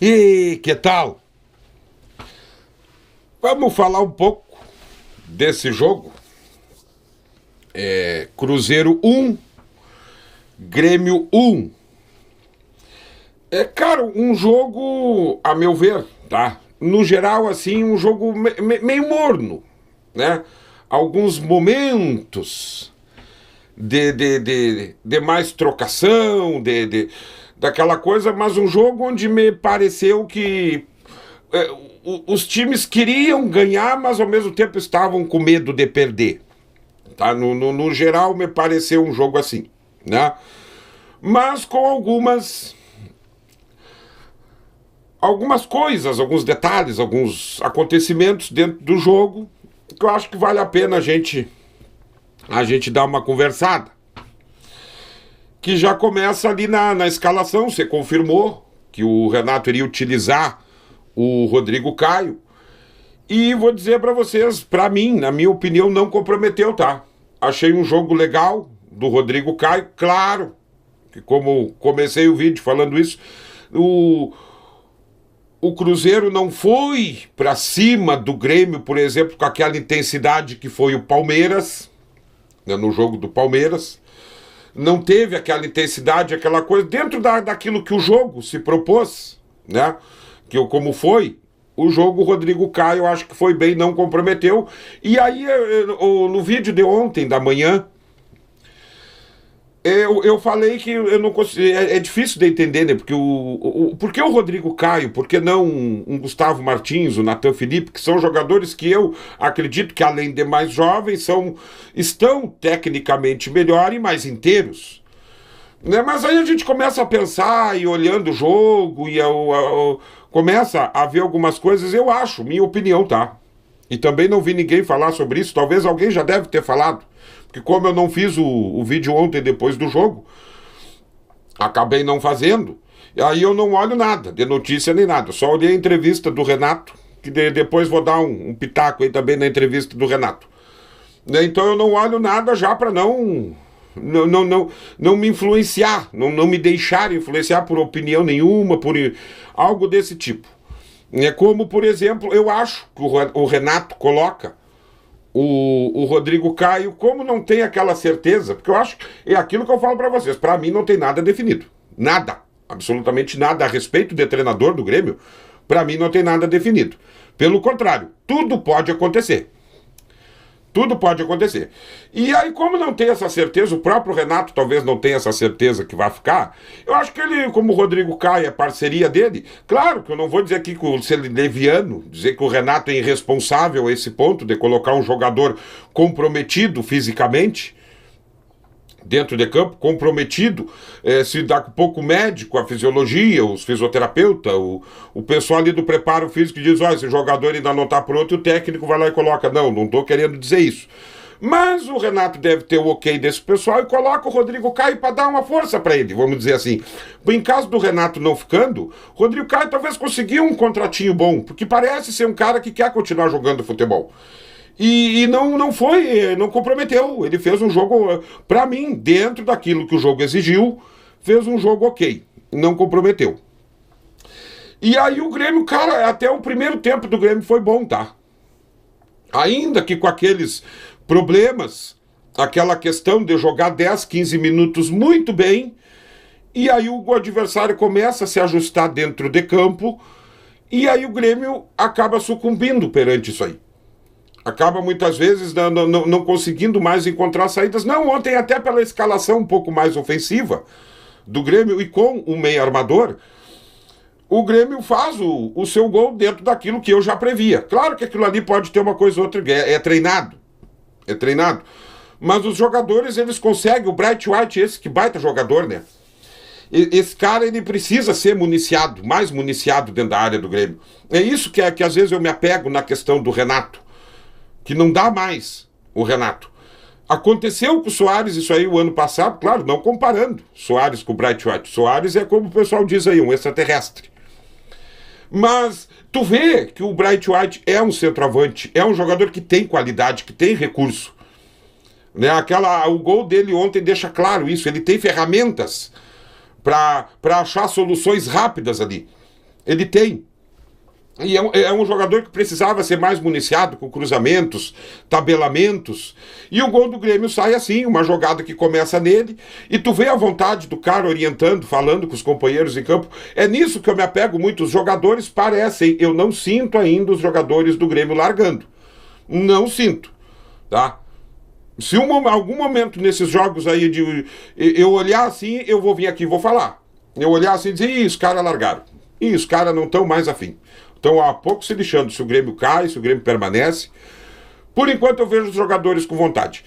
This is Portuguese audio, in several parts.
E que tal? Vamos falar um pouco desse jogo. Cruzeiro 1, Grêmio 1. Cara, um jogo, a meu ver, tá? No geral, assim, um jogo meio morno, né? Alguns momentos de mais trocação, daquela coisa, mas um jogo onde me pareceu que os times queriam ganhar, mas ao mesmo tempo estavam com medo de perder. Tá? No geral, me pareceu um jogo assim, né? Mas com algumas coisas, alguns detalhes, alguns acontecimentos dentro do jogo que eu acho que vale a pena a gente dar uma conversada. Que já começa ali na escalação, você confirmou que o Renato iria utilizar o Rodrigo Caio. E vou dizer para vocês, para mim, na minha opinião, não comprometeu, tá? Achei um jogo legal do Rodrigo Caio, claro, que como comecei o vídeo falando isso, o Cruzeiro não foi para cima do Grêmio, por exemplo, com aquela intensidade que foi o Palmeiras, né, no jogo do Palmeiras. Não teve aquela intensidade, aquela coisa, dentro daquilo que o jogo se propôs, né? Como foi, o jogo, o Rodrigo Caio, eu acho que foi bem, não comprometeu. E aí, no vídeo de ontem, da manhã, eu falei que eu não consigo, é difícil de entender, né? Porque por que o Rodrigo Caio? Por que não um Gustavo Martins, o Nathan Felipe, que são jogadores que eu acredito que, além de mais jovens, estão tecnicamente melhor e mais inteiros. Né? Mas aí a gente começa a pensar e olhando o jogo e começa a ver algumas coisas, eu acho, minha opinião, tá? E também não vi ninguém falar sobre isso, talvez alguém já deve ter falado. Porque como eu não fiz o vídeo ontem depois do jogo, acabei não fazendo, e aí eu não olho nada, de notícia nem nada. Só olhei a entrevista do Renato, que depois vou dar um pitaco aí também na entrevista do Renato. Né? Então eu não olho nada já para não me influenciar, não me deixar influenciar por opinião nenhuma, por algo desse tipo. Como, por exemplo, eu acho que o Renato coloca o Rodrigo Caio, como não tem aquela certeza, porque eu acho que é aquilo que eu falo para vocês, para mim não tem nada definido, nada, absolutamente nada a respeito de treinador do Grêmio, para mim não tem nada definido, pelo contrário, tudo pode acontecer. Tudo pode acontecer. E aí, como não tem essa certeza, o próprio Renato talvez não tenha essa certeza que vai ficar, eu acho que ele, como o Rodrigo Caio, é parceria dele, claro que eu não vou dizer aqui que ser leviano, dizer que o Renato é irresponsável a esse ponto de colocar um jogador comprometido fisicamente dentro de campo, comprometido, se dá com pouco médico, a fisiologia, os fisioterapeutas, o pessoal ali do preparo físico diz, olha, esse jogador ainda não está pronto, e o técnico vai lá e coloca. Não estou querendo dizer isso. Mas o Renato deve ter o ok desse pessoal e coloca o Rodrigo Caio para dar uma força para ele, vamos dizer assim. Em caso do Renato não ficando, o Rodrigo Caio talvez consiga um contratinho bom, porque parece ser um cara que quer continuar jogando futebol. E não comprometeu. Ele fez um jogo, para mim, dentro daquilo que o jogo exigiu, fez um jogo ok. Não comprometeu. E aí o Grêmio, cara, até o primeiro tempo do Grêmio foi bom, tá? Ainda que com aqueles problemas, aquela questão de jogar 10, 15 minutos muito bem, e aí o adversário começa a se ajustar dentro de campo, e aí o Grêmio acaba sucumbindo perante isso aí. Acaba muitas vezes não conseguindo mais encontrar saídas. Não, ontem até pela escalação um pouco mais ofensiva do Grêmio e com o meio armador, o Grêmio faz o seu gol dentro daquilo que eu já previa. Claro que aquilo ali pode ter uma coisa ou outra, é treinado. É treinado. Mas os jogadores, eles conseguem, o Bright White, esse que baita jogador, né? Esse cara, ele precisa ser municiado, mais municiado dentro da área do Grêmio. É isso que às vezes eu me apego na questão do Renato. Que não dá mais o Renato. Aconteceu com o Soares isso aí o ano passado, claro, não comparando Soares com o Bright White. Soares é, como o pessoal diz aí, um extraterrestre. Mas tu vê que o Bright White é um centroavante, é um jogador que tem qualidade, que tem recurso. Né? O gol dele ontem deixa claro isso, ele tem ferramentas para achar soluções rápidas ali. Ele tem. E é um jogador que precisava ser mais municiado com cruzamentos, tabelamentos. E o gol do Grêmio sai assim, uma jogada que começa nele, e tu vê a vontade do cara orientando, falando com os companheiros em campo. É nisso que eu me apego muito. Os jogadores parecem, eu não sinto ainda os jogadores do Grêmio largando. Não sinto, tá? Se algum momento nesses jogos aí de eu olhar assim, eu vou vir aqui e vou falar. Eu olhar assim e dizer, ih, os caras largaram. Ih, os caras não estão mais afim. Estão há pouco se lixando se o Grêmio cai, se o Grêmio permanece. Por enquanto eu vejo os jogadores com vontade.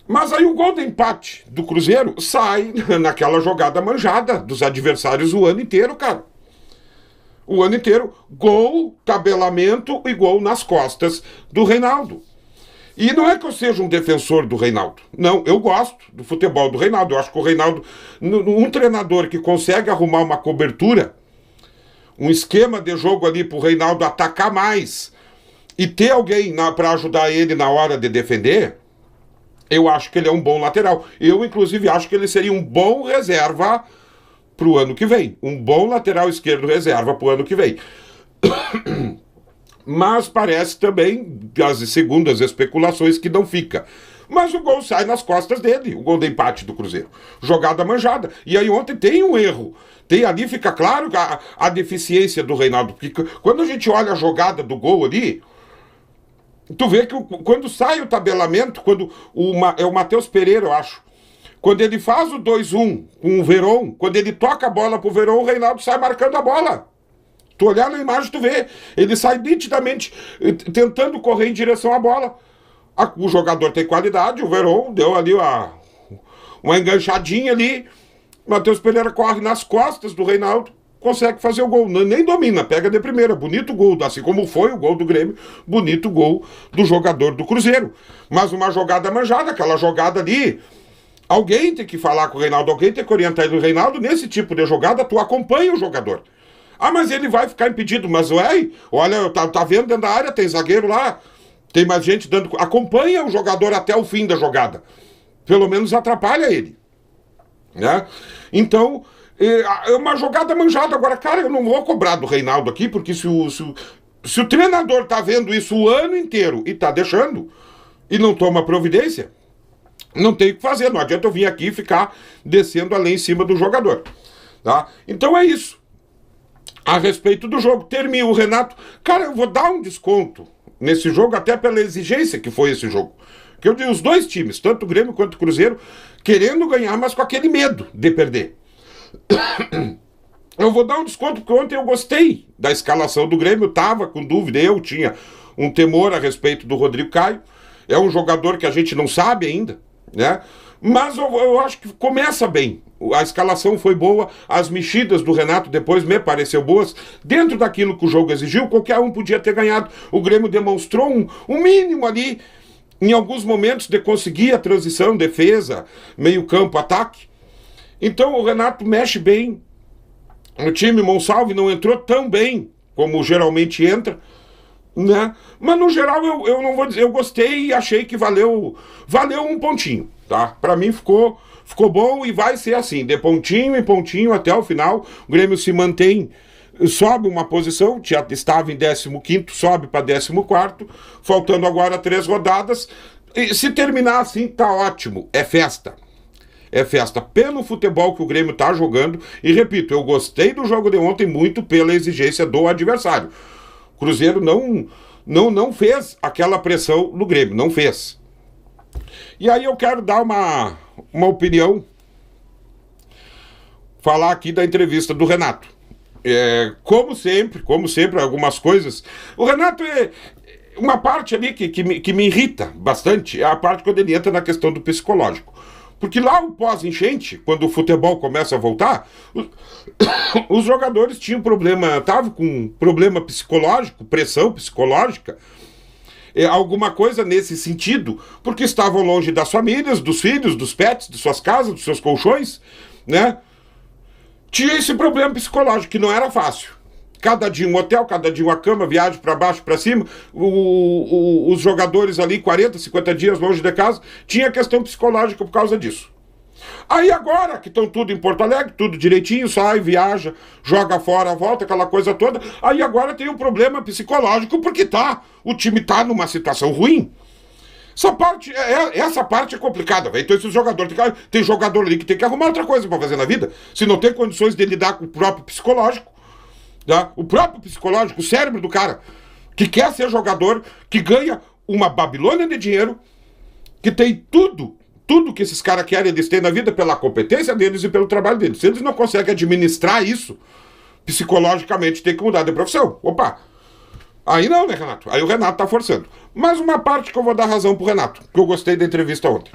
Mas aí o gol de empate do Cruzeiro sai naquela jogada manjada dos adversários o ano inteiro, cara. O ano inteiro, gol, tabelamento e gol nas costas do Reinaldo. E não é que eu seja um defensor do Reinaldo. Não, eu gosto do futebol do Reinaldo. Eu acho que o Reinaldo, um treinador que consegue arrumar uma cobertura, um esquema de jogo ali pro Reinaldo atacar mais e ter alguém para ajudar ele na hora de defender, eu acho que ele é um bom lateral. Eu, inclusive, acho que ele seria um bom reserva pro ano que vem. Um bom lateral esquerdo reserva pro ano que vem. Mas parece também, segundo as especulações, que não fica. Mas o gol sai nas costas dele, o gol de empate do Cruzeiro. Jogada manjada. E aí ontem tem um erro. Tem ali, fica claro a deficiência do Reinaldo. Porque quando a gente olha a jogada do gol ali, tu vê que quando sai o tabelamento, é o Matheus Pereira, eu acho. Quando ele faz o 2-1 com o Verón, quando ele toca a bola pro Verón, o Reinaldo sai marcando a bola. Tu olhar na imagem, tu vê. Ele sai nitidamente tentando correr em direção à bola. O jogador tem qualidade, o Verón deu ali uma enganchadinha ali. Matheus Pereira corre nas costas do Reinaldo, consegue fazer o gol. Nem domina, pega de primeira. Bonito gol, assim como foi o gol do Grêmio, bonito gol do jogador do Cruzeiro. Mas uma jogada manjada, aquela jogada ali. Alguém tem que falar com o Reinaldo, alguém tem que orientar ele. O Reinaldo, nesse tipo de jogada, tu acompanha o jogador. Ah, mas ele vai ficar impedido. Mas, olha, tá vendo dentro da área, tem zagueiro lá, tem mais gente dando... Acompanha o jogador até o fim da jogada. Pelo menos atrapalha ele. Né? Então, é uma jogada manjada. Agora, cara, eu não vou cobrar do Reinaldo aqui, porque se o treinador tá vendo isso o ano inteiro e tá deixando, e não toma providência, não tem o que fazer. Não adianta eu vir aqui e ficar descendo além em cima do jogador. Tá? Então é isso. A respeito do jogo, termina o Renato. Cara, eu vou dar um desconto nesse jogo, até pela exigência que foi esse jogo. Que eu digo, os dois times, tanto o Grêmio quanto o Cruzeiro, querendo ganhar, mas com aquele medo de perder. Eu vou dar um desconto, porque ontem eu gostei da escalação do Grêmio, tava com dúvida, eu tinha um temor a respeito do Rodrigo Caio. É um jogador que a gente não sabe ainda, né? Mas eu acho que começa bem. A escalação foi boa, as mexidas do Renato depois me pareceu boas. Dentro daquilo que o jogo exigiu, qualquer um podia ter ganhado. O Grêmio demonstrou um mínimo ali, em alguns momentos, de conseguir a transição, defesa, meio campo, ataque. Então o Renato mexe bem. O time Monsalve não entrou tão bem como geralmente entra, né? Mas no geral eu não vou dizer, eu gostei e achei que valeu um pontinho, tá? Pra mim ficou bom e vai ser assim, de pontinho em pontinho até o final. O Grêmio se mantém, sobe uma posição, já estava em 15º, sobe para 14º, faltando agora 3 rodadas. E se terminar assim, tá ótimo, é festa. É festa pelo futebol que o Grêmio tá jogando. E repito, eu gostei do jogo de ontem muito pela exigência do adversário. O Cruzeiro não fez aquela pressão no Grêmio, não fez. E aí eu quero dar uma opinião, falar aqui da entrevista do Renato. Como sempre, algumas coisas. O Renato uma parte ali que me irrita bastante, é a parte quando ele entra na questão do psicológico. Porque lá o pós-enchente, quando o futebol começa a voltar, os jogadores tinham problema, estavam com problema psicológico, pressão psicológica, alguma coisa nesse sentido, porque estavam longe das famílias, dos filhos, dos pets, de suas casas, dos seus colchões, né? Tinha esse problema psicológico, que não era fácil. Cada dia um hotel, cada dia uma cama, viagem para baixo, para cima, os jogadores ali 40, 50 dias longe de casa, tinha questão psicológica por causa disso. Aí agora que estão tudo em Porto Alegre, tudo direitinho, sai, viaja, joga fora, volta, aquela coisa toda. Aí agora tem um problema psicológico porque o time tá numa situação ruim. Essa parte é complicada, velho. Então esses jogadores, tem jogador ali que tem que arrumar outra coisa pra fazer na vida. Se não tem condições de lidar com o próprio psicológico, tá? O próprio psicológico, o cérebro do cara, que quer ser jogador, que ganha uma Babilônia de dinheiro, que tem tudo que esses caras querem, eles têm na vida pela competência deles e pelo trabalho deles. Se eles não conseguem administrar isso, psicologicamente tem que mudar de profissão. Opa! Aí não, né, Renato? Aí o Renato tá forçando. Mas uma parte que eu vou dar razão pro Renato, que eu gostei da entrevista ontem.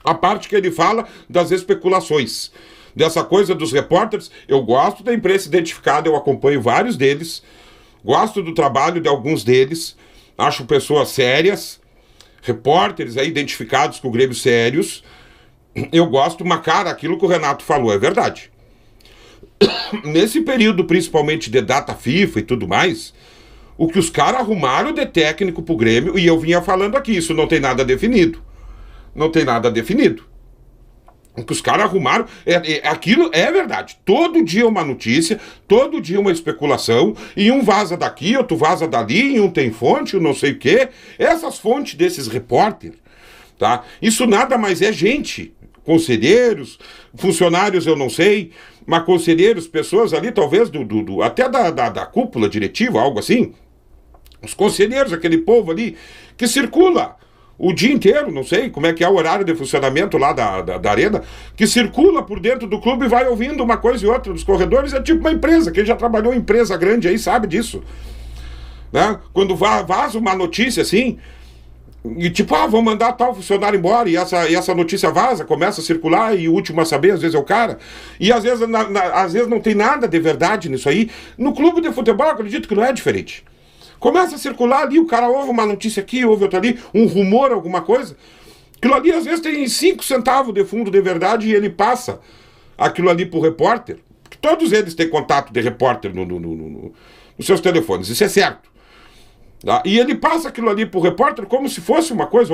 A parte que ele fala das especulações. Dessa coisa dos repórteres, eu gosto da imprensa identificada, eu acompanho vários deles, gosto do trabalho de alguns deles, acho pessoas sérias, repórteres aí identificados com o Grêmio sérios. Eu gosto, mas cara, aquilo que o Renato falou é verdade. Nesse período, principalmente de data FIFA e tudo mais, o que os caras arrumaram de técnico pro Grêmio, e eu vinha falando aqui, isso não tem nada definido. Não tem nada definido. O que os caras arrumaram, aquilo é verdade. Todo dia uma notícia, todo dia uma especulação, e um vaza daqui, outro vaza dali, e um tem fonte, não sei o quê. Essas fontes desses repórteres, tá? Isso nada mais é gente. Conselheiros, funcionários eu não sei, mas conselheiros, pessoas ali talvez até da cúpula diretiva, algo assim. Os conselheiros, aquele povo ali que circula o dia inteiro, não sei como é que é o horário de funcionamento lá da arena, que circula por dentro do clube e vai ouvindo uma coisa e outra dos corredores, é tipo uma empresa, quem já trabalhou em empresa grande aí sabe disso, né? Quando vaza uma notícia assim, e tipo, vão mandar tal funcionário embora, e essa notícia vaza, começa a circular, e o último a saber, às vezes é o cara, e às vezes não tem nada de verdade nisso aí. No clube de futebol, eu acredito que não é diferente. Começa a circular ali, o cara ouve uma notícia aqui, ouve outra ali, um rumor, alguma coisa. Aquilo ali às vezes tem 5 centavos de fundo de verdade e ele passa aquilo ali pro repórter. Todos eles têm contato de repórter nos seus telefones, isso é certo. Tá? E ele passa aquilo ali pro repórter como se fosse uma coisa,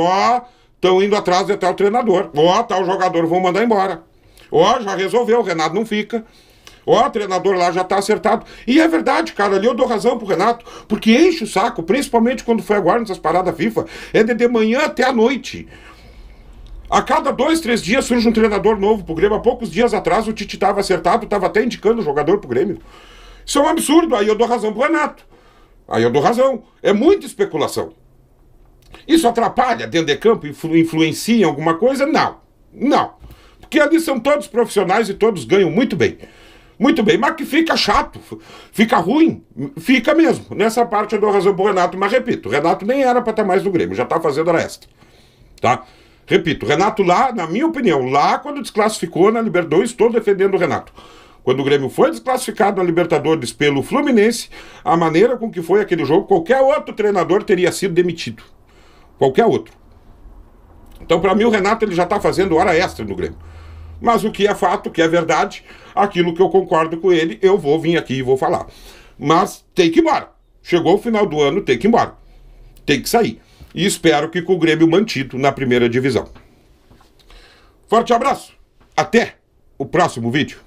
estão indo atrás de tal treinador, tal jogador vão mandar embora. Já resolveu, o Renato não fica. O treinador lá já tá acertado. E é verdade, cara, ali eu dou razão pro Renato, porque enche o saco, principalmente quando foi agora nessas paradas FIFA, é de manhã até a noite. A cada 2, 3 dias surge um treinador novo pro Grêmio. Há poucos dias atrás o Tite tava acertado, tava até indicando o jogador pro Grêmio. Isso é um absurdo, aí eu dou razão pro Renato. Aí eu dou razão. É muita especulação. Isso atrapalha dentro de campo, influencia em alguma coisa? Não. Porque ali são todos profissionais e todos ganham muito bem. Muito bem, mas que fica chato, fica ruim, fica mesmo. Nessa parte eu dou razão pro Renato, mas repito, o Renato nem era pra estar mais no Grêmio, já tá fazendo hora extra, tá? Repito, o Renato lá, na minha opinião, lá quando desclassificou na Libertadores, estou defendendo o Renato. Quando o Grêmio foi desclassificado na Libertadores pelo Fluminense, a maneira com que foi aquele jogo, qualquer outro treinador teria sido demitido. Qualquer outro. Então, pra mim, o Renato ele já tá fazendo hora extra no Grêmio. Mas o que é fato, o que é verdade, aquilo que eu concordo com ele, eu vou vir aqui e vou falar. Mas tem que ir embora. Chegou o final do ano, tem que ir embora. Tem que sair. E espero que com o Grêmio mantido na primeira divisão. Forte abraço. Até o próximo vídeo.